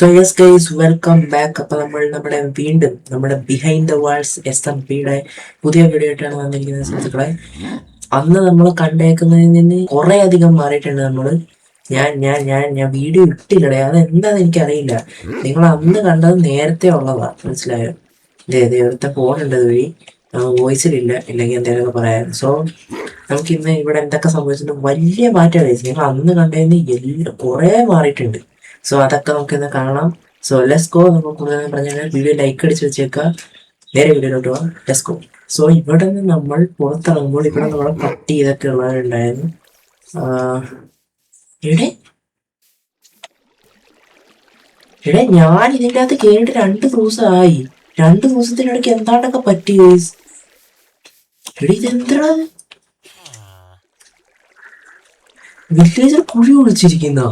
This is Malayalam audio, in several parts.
So yes guys, welcome back. അപ്പൊ നമ്മുടെ വീണ്ടും നമ്മുടെ ബിഹൈൻഡ് ദ വാൾസ് SMP-യുടെ പുതിയ വീഡിയോ ആയിട്ടാണ് വന്നിരിക്കുന്നത് സുഹൃത്തുക്കളെ. അന്ന് നമ്മൾ കണ്ടേക്കുന്നതിൽ നിന്ന് കുറെ അധികം മാറിയിട്ടുണ്ട് നമ്മള്. ഞാൻ വീഡിയോ ഇട്ടില്ലടേ, അതെന്താന്ന് എനിക്കറിയില്ല. നിങ്ങൾ അന്ന് കണ്ടത് നേരത്തെ ഉള്ളതാ, മനസ്സിലായോ? നേരത്തെ ഫോണുണ്ട് വഴി വോയിസിലില്ല, ഇല്ലെങ്കിൽ എന്തെങ്കിലുമൊക്കെ പറയാം. സോ നമുക്ക് ഇന്ന് ഇവിടെ എന്തൊക്കെ സംഭവിച്ചിട്ടുണ്ട്, വലിയ മാറ്റം കഴിച്ചു. നിങ്ങൾ അന്ന് കണ്ടതിന് കുറെ മാറിയിട്ടുണ്ട്. സോ അതൊക്കെ നമുക്ക് ഇന്ന് കാണാം. So let's go. നമുക്ക് കൂടുതൽ പറഞ്ഞാൽ വീഡിയോ ലൈക്ക് അടിച്ച് വെച്ചേക്കാം. നേരെ വീഡിയോയിലോട്ട് പോവാം. Let's go. സോ ഇവിടെ നിന്ന് നമ്മൾ പുറത്തിറങ്ങുമ്പോൾ ഇവിടെ നമ്മളെ പട്ടി ഇതൊക്കെ ഉള്ളവരുണ്ടായിരുന്നു. എടേ എടേ ഞാൻ ഇതിൻ്റെ അകത്ത് കേറിയിട്ട് 2 ദിവസമായി. 2 ദിവസത്തിനിടയ്ക്ക് എന്താണ്ടൊക്കെ പറ്റി ഗൈസ്. എടേ ഇതെന്താ വില്ലേജർ കുഴി ഒളിച്ചിരിക്കുന്ന.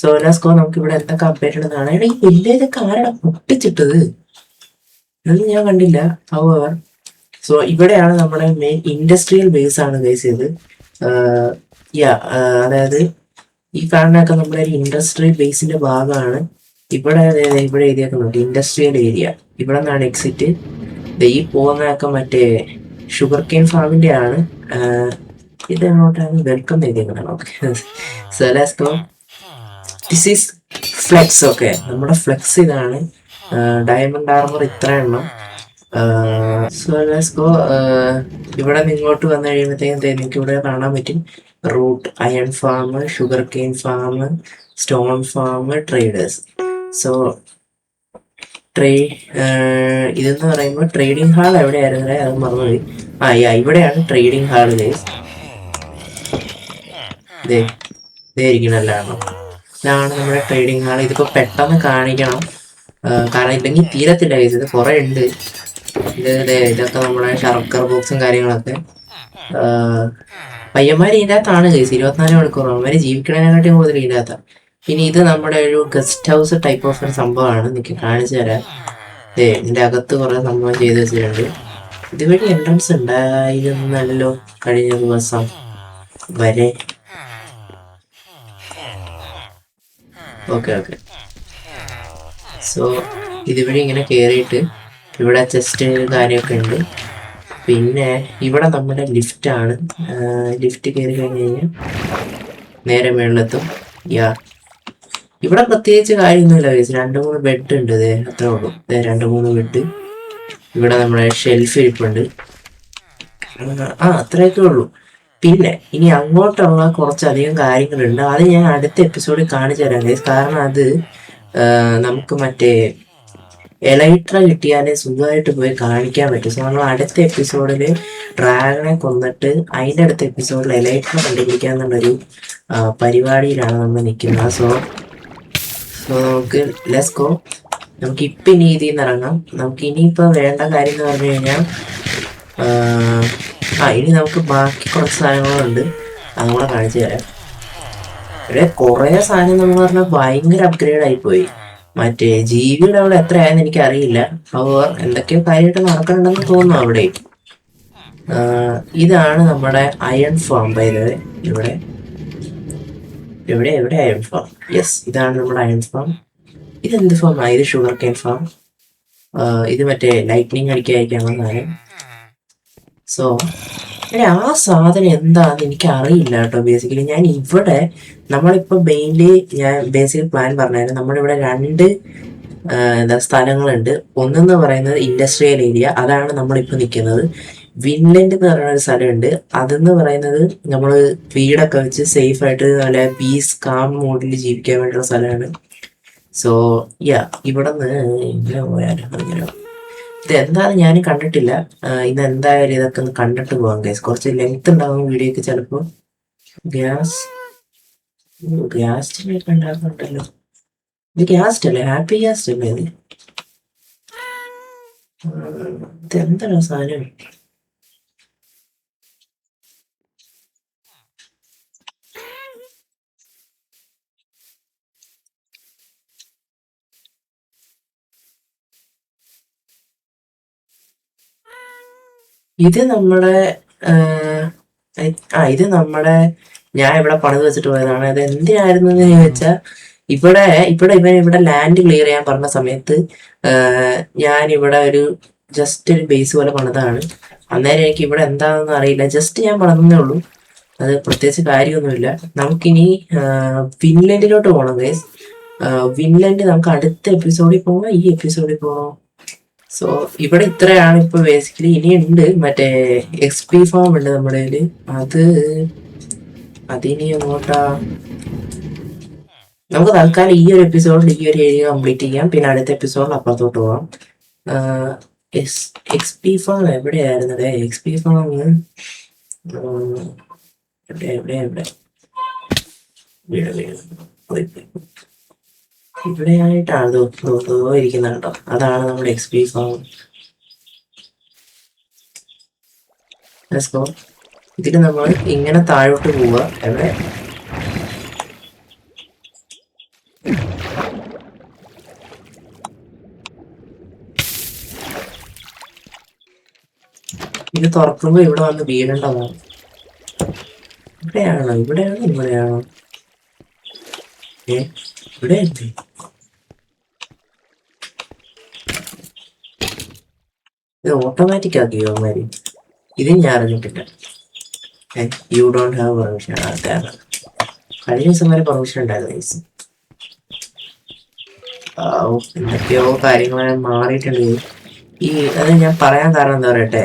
So let's go. നമുക്ക് ഇവിടെ എന്തൊക്കെ അപ്ഡേറ്റ് ഉണ്ടെന്നാണ്. എടാ ഈ വില്ലേജൊക്കെ ആരാടാ പൊട്ടിച്ചിട്ടത്? ഇതൊന്നും ഞാൻ കണ്ടില്ല. ഹൗവർ സോ ഇവിടെയാണ് നമ്മുടെ മെയിൻ ഇൻഡസ്ട്രിയൽ ബേസ് ആണ് ഗൈസ് ഇത്. അതായത് ഈ കാണുന്നതൊക്കെ നമ്മുടെ ഒരു ഇൻഡസ്ട്രിയൽ ബേസിന്റെ ഭാഗമാണ്. ഇവിടെ ഇവിടെ എഴുതിയേക്കുന്നുണ്ട് ഇൻഡസ്ട്രിയൽ ഏരിയ. ഇവിടെ നിന്നാണ് എക്സിറ്റ്. ഈ പോകുന്നതൊക്കെ മറ്റേ ഷുഗർ കെയിൻ ഫാമിന്റെ ആണ്. ഇത് എങ്ങോട്ടാണ് വെൽക്കം എഴുതിയേക്കുന്നത്. Okay, so let's go. This is flex. Okay, നമ്മുടെ ഫ്ലെക്സ് ഇതാണ്. ഡയമണ്ട് ആർമർ ഇത്ര എണ്ണം. So let's go. ഇവിടെ നിന്ന് ഇങ്ങോട്ട് വന്നു കഴിയുമ്പോഴത്തേക്കും എനിക്ക് ഇവിടെ കാണാൻ പറ്റും route, iron farm, sugar cane farm, stone farm, traders. So ഇതെന്ന് പറയുമ്പോൾ ട്രേഡിംഗ് ഹാൾ എവിടെയായിരുന്നു? അത് മറന്നുപോയി. ഇവിടെയാണ് ട്രേഡിംഗ് ഹാൾ ഗൈസ്. ഇതേ ഇരിക്കണല്ലാണ്. ഇതാണ് നമ്മുടെ ട്രേഡിംഗ് ഹാൾ. ഇതിപ്പോ പെട്ടെന്ന് കാണിക്കണം, കാരണം ഇല്ലെങ്കിൽ തീരത്തില്ല ഗൈസ്. ഇത് കുറെ ഉണ്ട്. ഇതൊക്കെ നമ്മുടെ ശർക്കർ ബോക്സും കാര്യങ്ങളൊക്കെ. പയ്യന്മാർ ഇതിൻ്റെ അകത്താണ് ഗൈസ്. 24 മണിക്കൂർ അവന്മാര് ജീവിക്കണതിനെക്കാട്ടിയും കൂടുതൽ ഇതിൻ്റെ അകത്താണ്. പിന്നെ ഇത് നമ്മുടെ ഒരു ഗസ്റ്റ് ഹൗസ് ടൈപ്പ് ഓഫ് ഒരു സംഭവമാണ്. എനിക്ക് കാണിച്ചു തരാം. ഇതിന്റെ അകത്ത് കുറെ സംഭവം ചെയ്ത് വെച്ചിട്ടുണ്ട്. ഇതുവഴി എൻട്രൻസ് ഉണ്ടായിരുന്നല്ലോ കഴിഞ്ഞ ദിവസം വരെ. ഓക്കെ, സോ ഇതുവഴി ഇങ്ങനെ കയറിയിട്ട് ഇവിടെ ചെസ്റ്റ് കാര്യമൊക്കെ ഉണ്ട്. പിന്നെ ഇവിടെ നമ്മുടെ ലിഫ്റ്റാണ്. ലിഫ്റ്റ് കയറി കഴിഞ്ഞ് കഴിഞ്ഞാൽ നേരെ മുകളിലെത്തും. ഇവിടെ പ്രത്യേകിച്ച് കാര്യമൊന്നുമില്ല ഗൈസ്. 2-3 ബെഡ് ഉണ്ട്. അത്രേ ഉള്ളൂ. 2-3 ബെഡ്. ഇവിടെ നമ്മുടെ ഷെൽഫ് ഇരിപ്പുണ്ട്. അത്രയൊക്കെ ഉള്ളൂ. പിന്നെ ഇനി അങ്ങോട്ടുള്ള കുറച്ചധികം കാര്യങ്ങളുണ്ട്. അത് ഞാൻ അടുത്ത എപ്പിസോഡിൽ കാണിച്ചു തരാം ഗൈസ്. കാരണം അത് നമുക്ക് മറ്റേ എലൈട്ര കിട്ടിയാലേ സുഖമായിട്ട് പോയി കാണിക്കാൻ പറ്റും. സോ നമ്മൾ അടുത്ത എപ്പിസോഡിൽ ഡ്രാഗണെ കൊന്നിട്ട് അതിൻ്റെ അടുത്ത എപ്പിസോഡിൽ എലൈട്ര കണ്ടുപിടിക്കാന്നുള്ളൊരു പരിപാടിയിലാണ് നമ്മൾ നിൽക്കുന്നത്. സോ നമുക്ക് ലെറ്റ്സ് ഗോ. നമുക്ക് ഇപ്പം ഇനി ഇതിൽ നിന്ന് ഇറങ്ങാം. നമുക്ക് ഇനിയിപ്പോൾ വേണ്ട കാര്യം എന്ന് പറഞ്ഞു കഴിഞ്ഞാൽ ഇനി നമുക്ക് ബാക്കി കുറച്ച് സാധനങ്ങളുണ്ട്. അതും കൂടെ കാണിച്ചു തരാം. ഇവിടെ കുറേ സാധനം നമ്മൾ പറഞ്ഞാൽ ഭയങ്കര അപ്ഗ്രേഡ് ആയിപ്പോയി. മറ്റേ ജീവിയുടെ അവിടെ എത്രയായെന്ന് എനിക്കറിയില്ല. അപ്പോൾ എന്തൊക്കെയോ കാര്യമായിട്ട് നടക്കണമെന്ന് തോന്നുന്നു അവിടെ. ഇതാണ് നമ്മുടെ അയൺ ഫാം. എവിടെ അയൺ ഫാം? യെസ്, ഇതാണ് നമ്മുടെ അയൺ ഫാം. ഇതെന്ത് ഫാം? ഇത് ഷുഗർ കെയിൻ ഫാം. ഇത് മറ്റേ ലൈറ്റ്നിങ് അടിക്കാതിരിക്കാനുള്ള സാധനം. സോ ആ സാധനം എന്താണെന്ന് എനിക്ക് അറിയില്ല കേട്ടോ. ബേസിക്കലി ഞാൻ ഇവിടെ നമ്മളിപ്പോൾ മെയിൻലി ഞാൻ ബേസിക് പ്ലാൻ പറഞ്ഞായിരുന്നു. നമ്മളിവിടെ 2 സ്ഥലങ്ങളുണ്ട്. ഒന്നെന്ന് പറയുന്നത് ഇൻഡസ്ട്രിയൽ ഏരിയ, അതാണ് നമ്മളിപ്പോൾ നിൽക്കുന്നത്. വിൻലൻഡ് എന്ന് പറയുന്ന ഒരു സ്ഥലമുണ്ട്. അതെന്ന് പറയുന്നത് നമ്മൾ വീടൊക്കെ വെച്ച് സേഫ് ആയിട്ട് നല്ല പീസ് കാം മോഡിൽ ജീവിക്കാൻ വേണ്ടിയുള്ള സ്ഥലമാണ്. സോ ഇവിടെ നിന്ന് ഇങ്ങനെ പോയാലും അങ്ങനെ ഇതെന്താണെന്ന് ഞാൻ കണ്ടിട്ടില്ല. ഇതെന്തായാലും ഇതൊക്കെ ഒന്ന് കണ്ടിട്ട് പോകാം ഗൈസ്. കുറച്ച് ലെങ്ത് ഉണ്ടാകും വീഡിയോക്ക് ചിലപ്പോൾ. ഗ്യാസ് ഉണ്ടാക്കുന്നുണ്ടല്ലോ. ഇത് ഗ്യാസ് അല്ലേ? ഹാപ്പി ഗ്യാസ് അല്ലേ ഇത്? ഇതെന്താണ് സാധനം? ഇത് നമ്മുടെ ഇത് നമ്മുടെ ഞാൻ ഇവിടെ പണിത് വെച്ചിട്ട് പോയതാണ്. അത് എന്തിനായിരുന്നു എന്ന് ചോദിച്ചാൽ ഇവിടെ ഇവിടെ ലാൻഡ് ക്ലിയർ ചെയ്യാൻ പറഞ്ഞ സമയത്ത് ഞാൻ ഇവിടെ ജസ്റ്റ് ഒരു ബേസ് പോലെ പണിതാണ്. അന്നേരം എനിക്ക് ഇവിടെ എന്താണെന്ന് അറിയില്ല, ജസ്റ്റ് ഞാൻ പണിതേ ഉള്ളൂ, അത് പ്രത്യേകിച്ച് കാര്യമൊന്നുമില്ല. നമുക്കിനി ഫിൻലൻഡിലോട്ട് പോകണം ഗൈസ്. ഫിൻലൻഡ് നമുക്ക് അടുത്ത എപ്പിസോഡിൽ പോകണോ ഈ എപ്പിസോഡിൽ പോകണോ? സോ ഇവിടെ ഇത്രയാണ് ഇപ്പൊ ബേസിക്കലി. ഇനിയുണ്ട് മറ്റേ XP ഫാം ഉണ്ട് നമ്മുടെ കയ്യില്, അതിനി അങ്ങോട്ടാ. നമുക്ക് തൽക്കാലം ഈ ഒരു എപ്പിസോഡിൽ ഈ ഒരു ഏരിയ കംപ്ലീറ്റ് ചെയ്യാം, പിന്നെ അടുത്ത എപ്പിസോഡിൽ അപ്പുറത്തോട്ട് പോവാം. XP ഫാം എവിടെയായിരുന്നു? XP ഫാം ഇവിടെയായിട്ടാണ് ഇരിക്കുന്നത് കേട്ടോ. അതാണ് നമ്മുടെ XP ഫാം. ഇതില് നമ്മൾ ഇങ്ങനെ താഴോട്ട് പോവുക. എവിടെ ഇത് തുറക്കുമ്പോ ഇവിടെ വന്ന് വീഴേണ്ടതാണ്. ഇവിടെയാണോ? ഇവിടെ ഇത് ഓട്ടോമാറ്റിക് ആക്കിയോ അവന്മാര്? ഇത് ഞാൻ അറിഞ്ഞിട്ടില്ല. You don't have permission. അതാണ് കഴിഞ്ഞ ദിവസം വരെ പെർമിഷൻ ഉണ്ടായിരുന്നു. എന്തൊക്കെയോ കാര്യങ്ങളെല്ലാം മാറിയിട്ടുണ്ട്. അത് ഞാൻ പറയാൻ കാരണം എന്താ പറയട്ടെ,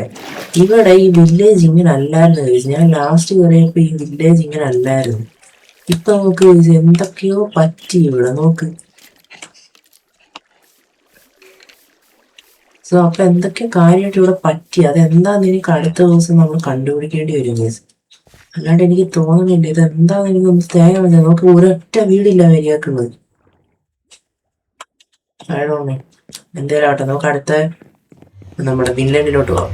ഇവിടെ ഈ വില്ലേജ് ഇങ്ങനെ അല്ലായിരുന്നു. ഞാൻ ലാസ്റ്റ് കയറിയപ്പോ ഈ വില്ലേജ് ഇങ്ങനെ അല്ലായിരുന്നു. ഇപ്പൊ നമുക്ക് എന്തൊക്കെയോ പറ്റി ഇവിടെ നോക്ക്. സോ അപ്പൊ എന്തൊക്കെയോ കാര്യമായിട്ട് ഇവിടെ പറ്റി. അതെന്താന്ന് എനിക്ക് അടുത്ത ദിവസം നമ്മൾ കണ്ടുപിടിക്കേണ്ടി വരും കേസ്. അല്ലാണ്ട് എനിക്ക് തോന്നുന്നില്ല ഇത് എന്താന്ന് എനിക്കൊന്ന് തേങ്ങ. നമുക്ക് ഒരൊറ്റ വീടില്ല വരികയാക്കുന്നത്. എന്തേലും ആവട്ടെ, നമുക്ക് അടുത്ത നമ്മുടെ ഫിൻലൻഡിലോട്ട് പോവാം.